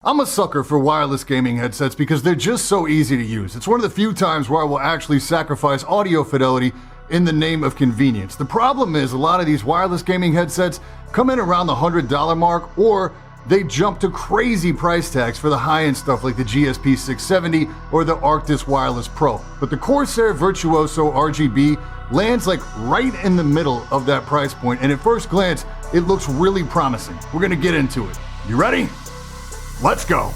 I'm a sucker for wireless gaming headsets because they're just so easy to use. It's one of the few times where I will actually sacrifice audio fidelity in the name of convenience. The problem is a lot of these wireless gaming headsets come in around the $100 mark, or they jump to crazy price tags for the high-end stuff like the GSP 670 or the Arctis Wireless Pro. But the Corsair Virtuoso RGB lands like right in the middle of that price point, and at first glance, it looks really promising. We're gonna get into it. You ready? Let's go.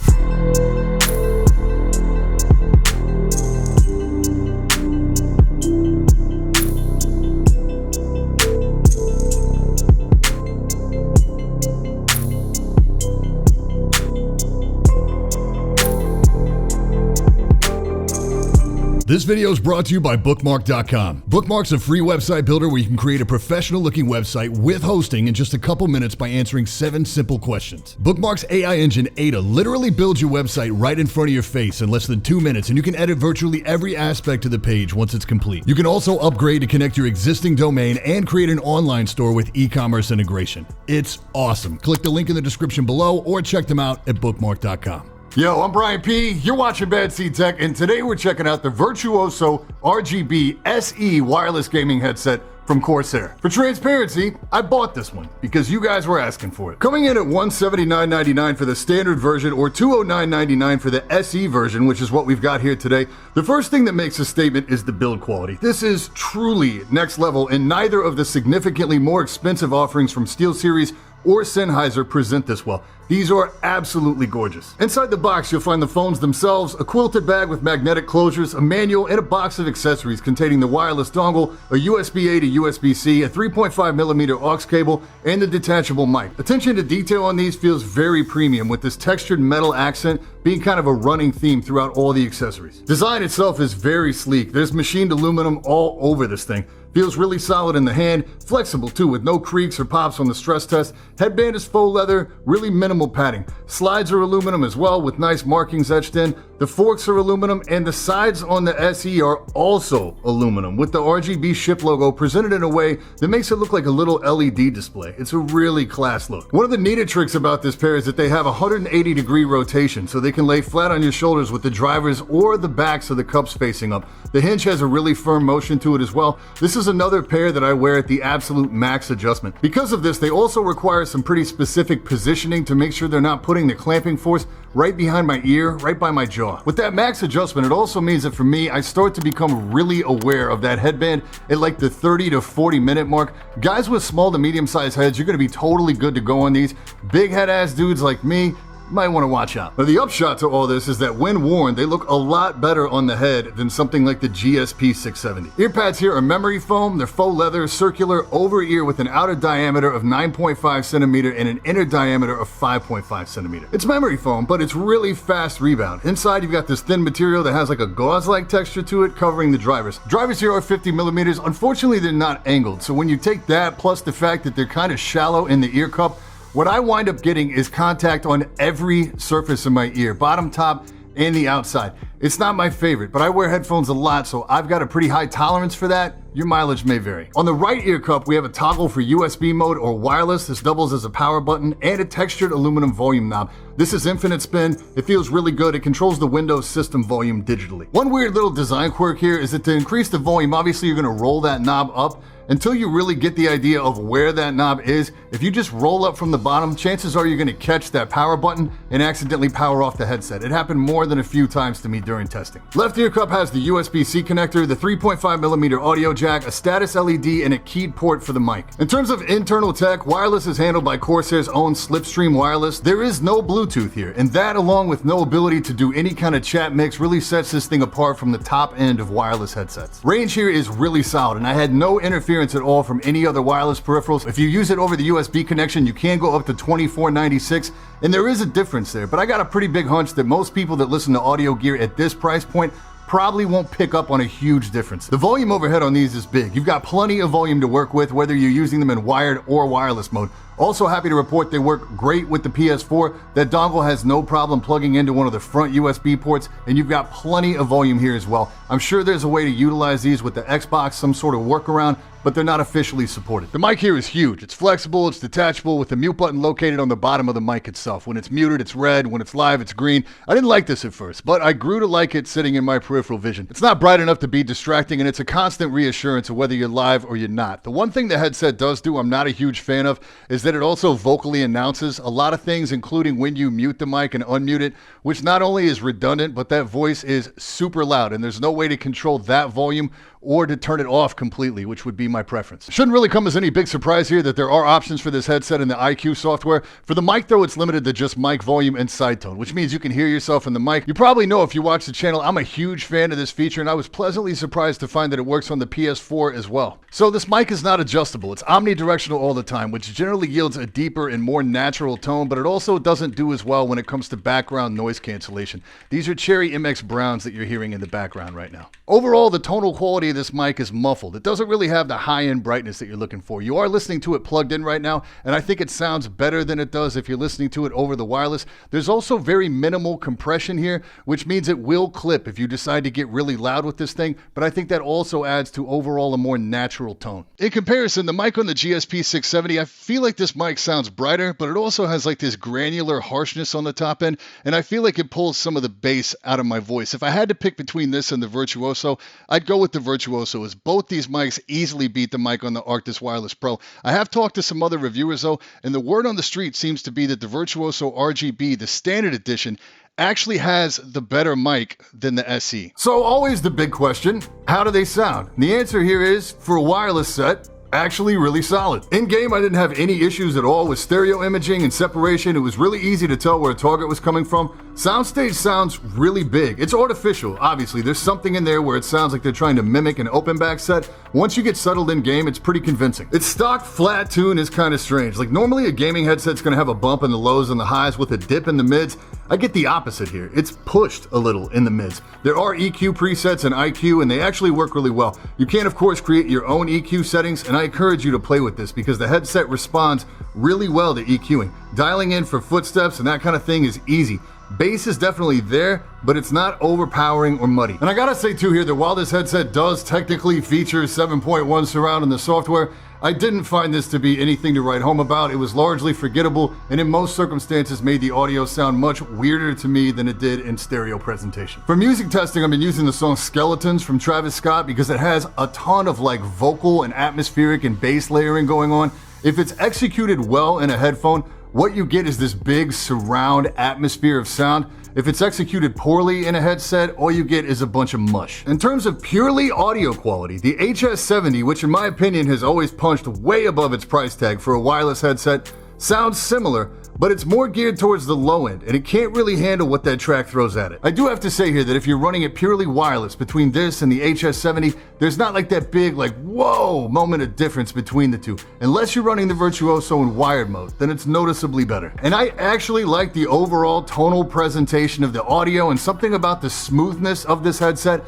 This video is brought to you by Bookmark.com. Bookmark's a free website builder where you can create a professional-looking website with hosting in just a couple minutes by answering 7 simple questions. Bookmark's AI engine, Ada, literally builds your website right in front of your face in less than 2 minutes, and you can edit virtually every aspect of the page once it's complete. You can also upgrade to connect your existing domain and create an online store with e-commerce integration. It's awesome. Click the link in the description below or check them out at Bookmark.com. Yo, I'm Brian P. You're watching BadSeed Tech, and today we're checking out the Virtuoso RGB SE wireless gaming headset from Corsair. For transparency, I bought this one because you guys were asking for it. Coming in at $179.99 for the standard version or $209.99 for the SE version, which is what we've got here today, the first thing that makes a statement is the build quality. This is truly next level, and neither of the significantly more expensive offerings from SteelSeries or Sennheiser present this well. These are absolutely gorgeous. Inside the box, you'll find the phones themselves, a quilted bag with magnetic closures, a manual, and a box of accessories containing the wireless dongle, a USB-A to USB-C, a 3.5mm aux cable, and the detachable mic. Attention to detail on these feels very premium, with this textured metal accent being kind of a running theme throughout all the accessories. Design itself is very sleek. There's machined aluminum all over this thing. Feels really solid in the hand, flexible too, with no creaks or pops on the stress test. Headband is faux leather, really minimal padding. Slides are aluminum as well, with nice markings etched in. The forks are aluminum, and the sides on the SE are also aluminum, with the RGB ship logo presented in a way that makes it look like a little LED display. It's a really class look. One of the neater tricks about this pair is that they have 180-degree rotation, so they can lay flat on your shoulders with the drivers or the backs of the cups facing up. The hinge has a really firm motion to it as well. This is another pair that I wear at the absolute max adjustment. Because of this, they also require some pretty specific positioning to make sure they're not putting the clamping force right behind my ear, right by my jaw. With that max adjustment, it also means that for me, I start to become really aware of that headband at like the 30 to 40 minute mark. Guys with small to medium sized heads, you're gonna be totally good to go on these. Big head ass dudes like me, might want to watch out. Now, the upshot to all this is that when worn, they look a lot better on the head than something like the GSP 670. Ear pads here are memory foam. They're faux leather, circular, over ear with an outer diameter of 9.5 centimeter and an inner diameter of 5.5 centimeter. It's memory foam, but it's really fast rebound. Inside, you've got this thin material that has like a gauze-like texture to it, covering the drivers. Drivers here are 50 millimeters. Unfortunately, they're not angled. So when you take that, plus the fact that they're kind of shallow in the ear cup, what I wind up getting is contact on every surface of my ear, bottom, top, and the outside. It's not my favorite, but I wear headphones a lot, so I've got a pretty high tolerance for that. Your mileage may vary. On the right ear cup, we have a toggle for USB mode or wireless. This doubles as a power button, and a textured aluminum volume knob. This is infinite spin. It feels really good. It controls the Windows system volume digitally. One weird little design quirk here is that to increase the volume, obviously you're gonna roll that knob up. Until you really get the idea of where that knob is, if you just roll up from the bottom, chances are you're gonna catch that power button and accidentally power off the headset. It happened more than a few times to me during testing. Left ear cup has the USB-C connector, the 3.5mm audio jack, a status LED, and a keyed port for the mic. In terms of internal tech, wireless is handled by Corsair's own Slipstream Wireless. There is no Bluetooth here, and that, along with no ability to do any kind of chat mix, really sets this thing apart from the top end of wireless headsets. Range here is really solid, and I had no interference at all from any other wireless peripherals. If you use it over the USB connection, you can go up to 2496, and there is a difference there, but I got a pretty big hunch that most people that listen to audio gear at this price point probably won't pick up on a huge difference. The volume overhead on these is big. You've got plenty of volume to work with, whether you're using them in wired or wireless mode. Also happy to report they work great with the PS4. That dongle has no problem plugging into one of the front USB ports, and you've got plenty of volume here as well. I'm sure there's a way to utilize these with the Xbox, some sort of workaround. but they're not officially supported. The mic here is huge. It's flexible, it's detachable, with the mute button located on the bottom of the mic itself. When it's muted, it's red. When it's live, it's green. I didn't like this at first, but I grew to like it sitting in my peripheral vision. It's not bright enough to be distracting, and it's a constant reassurance of whether you're live or you're not. The one thing the headset does do I'm not a huge fan of is that it also vocally announces a lot of things, including when you mute the mic and unmute it, which not only is redundant, but that voice is super loud, and there's no way to control that volume or to turn it off completely, which would be my preference. Shouldn't really come as any big surprise here that there are options for this headset in the IQ software. For the mic though, it's limited to just mic volume and side tone, which means you can hear yourself in the mic. You probably know if you watch the channel, I'm a huge fan of this feature, and I was pleasantly surprised to find that it works on the PS4 as well. So this mic is not adjustable. It's omnidirectional all the time, which generally yields a deeper and more natural tone, but it also doesn't do as well when it comes to background noise cancellation. These are Cherry MX Browns that you're hearing in the background right now. Overall, the tonal quality of this mic is muffled. It doesn't really have the high-end brightness that you're looking for. You are listening to it plugged in right now, and I think it sounds better than it does if you're listening to it over the wireless. There's also very minimal compression here, which means it will clip if you decide to get really loud with this thing, but I think that also adds to overall a more natural tone. In comparison, the mic on the GSP 670, I feel like this mic sounds brighter, but it also has like this granular harshness on the top end, and I feel like it pulls some of the bass out of my voice. If I had to pick between this and the Virtuoso, I'd go with the Virtuoso, as both these mics easily beat the mic on the Arctis Wireless Pro. I have talked to some other reviewers though, and the word on the street seems to be that the Virtuoso RGB, the standard edition, actually has the better mic than the SE. So always the big question, how do they sound? And the answer here is, for a wireless set, actually really solid. In game, I didn't have any issues at all with stereo imaging and separation. It was really easy to tell where a target was coming from. Soundstage sounds really big. It's artificial, obviously. There's something in there where it sounds like they're trying to mimic an open back set. Once you get settled in game, it's pretty convincing. Its stock flat tune is kind of strange. Like normally a gaming headset's gonna have a bump in the lows and the highs with a dip in the mids. I get the opposite here. It's pushed a little in the mids. There are EQ presets and IQ, and they actually work really well. You can, of course, create your own EQ settings, and I encourage you to play with this because the headset responds really well to EQing. Dialing in for footsteps and that kind of thing is easy. Bass is definitely there, but it's not overpowering or muddy. And I gotta say too here that while this headset does technically feature 7.1 surround in the software, I didn't find this to be anything to write home about. It was largely forgettable, and in most circumstances made the audio sound much weirder to me than it did in stereo presentation. For music testing, I've been using the song Skeletons from Travis Scott because it has a ton of like vocal and atmospheric and bass layering going on. If it's executed well in a headphone, what you get is this big surround atmosphere of sound. If it's executed poorly in a headset, all you get is a bunch of mush. In terms of purely audio quality, the HS70, which in my opinion has always punched way above its price tag for a wireless headset, sounds similar, but it's more geared towards the low end, and it can't really handle what that track throws at it. I do have to say here that if you're running it purely wireless between this and the HS70, there's not like that big, like, whoa moment of difference between the two. Unless you're running the Virtuoso in wired mode, then it's noticeably better. And I actually like the overall tonal presentation of the audio and something about the smoothness of this headset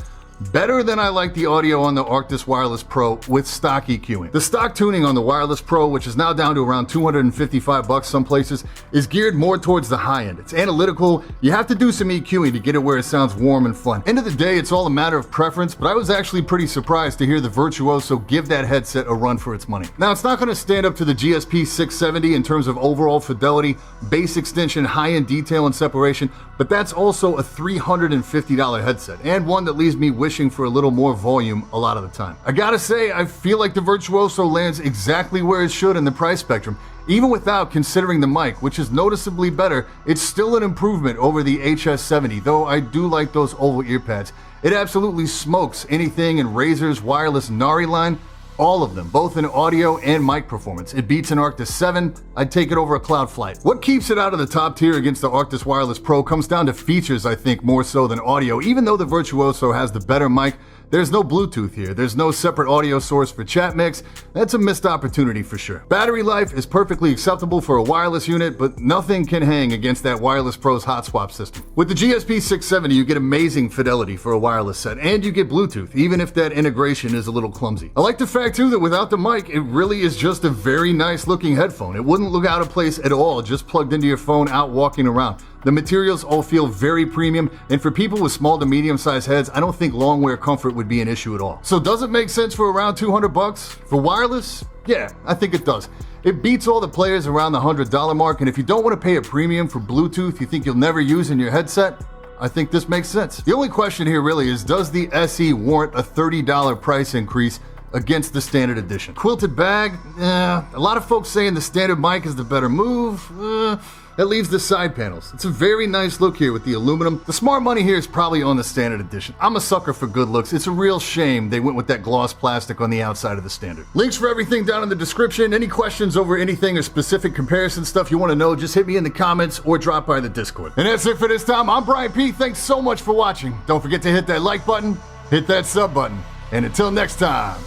better than I like the audio on the Arctis Wireless Pro with stock EQing. The stock tuning on the Wireless Pro, which is now down to around $255 some places, is geared more towards the high end. It's analytical. You have to do some EQing to get it where it sounds warm and fun. End of the day, it's all a matter of preference, but I was actually pretty surprised to hear the Virtuoso give that headset a run for its money. Now, it's not going to stand up to the GSP 670 in terms of overall fidelity, bass extension, high-end detail and separation, but that's also a $350 headset, and one that leaves me wishing for a little more volume a lot of the time. I gotta say, I feel like the Virtuoso lands exactly where it should in the price spectrum. Even without considering the mic, which is noticeably better, it's still an improvement over the HS70, though I do like those oval ear pads. It absolutely smokes anything in Razer's wireless Nari line. All of them, both in audio and mic performance. It beats an Arctis 7, I'd take it over a Cloud Flight. What keeps it out of the top tier against the Arctis Wireless Pro comes down to features, I think, more so than audio. Even though the Virtuoso has the better mic, there's no Bluetooth here. There's no separate audio source for chat mix. That's a missed opportunity for sure. Battery life is perfectly acceptable for a wireless unit, but nothing can hang against that Wireless Pro's hot swap system. With the GSP 670, you get amazing fidelity for a wireless set, and you get Bluetooth, even if that integration is a little clumsy. I like the fact too that without the mic, it really is just a very nice looking headphone. It wouldn't look out of place at all, just plugged into your phone out walking around. The materials all feel very premium, and for people with small to medium-sized heads, I don't think long wear comfort would be an issue at all. So does it make sense for around $200 for wireless? Yeah, I think it does. It beats all the players around the $100 mark, and if you don't want to pay a premium for Bluetooth you think you'll never use in your headset, I think this makes sense. The only question here really is, does the SE warrant a $30 price increase against the standard edition? Quilted bag, a lot of folks saying the standard mic is the better move. That leaves the side panels. It's a very nice look here with the aluminum. The smart money here is probably on the standard edition. I'm a sucker for good looks. It's a real shame they went with that gloss plastic on the outside of the standard. Links for everything down in the description. Any questions over anything or specific comparison stuff you want to know, just hit me in the comments or drop by the Discord. And that's it for this time. I'm Brian P. Thanks so much for watching. Don't forget to hit that like button, hit that sub button, and until next time,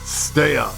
stay up.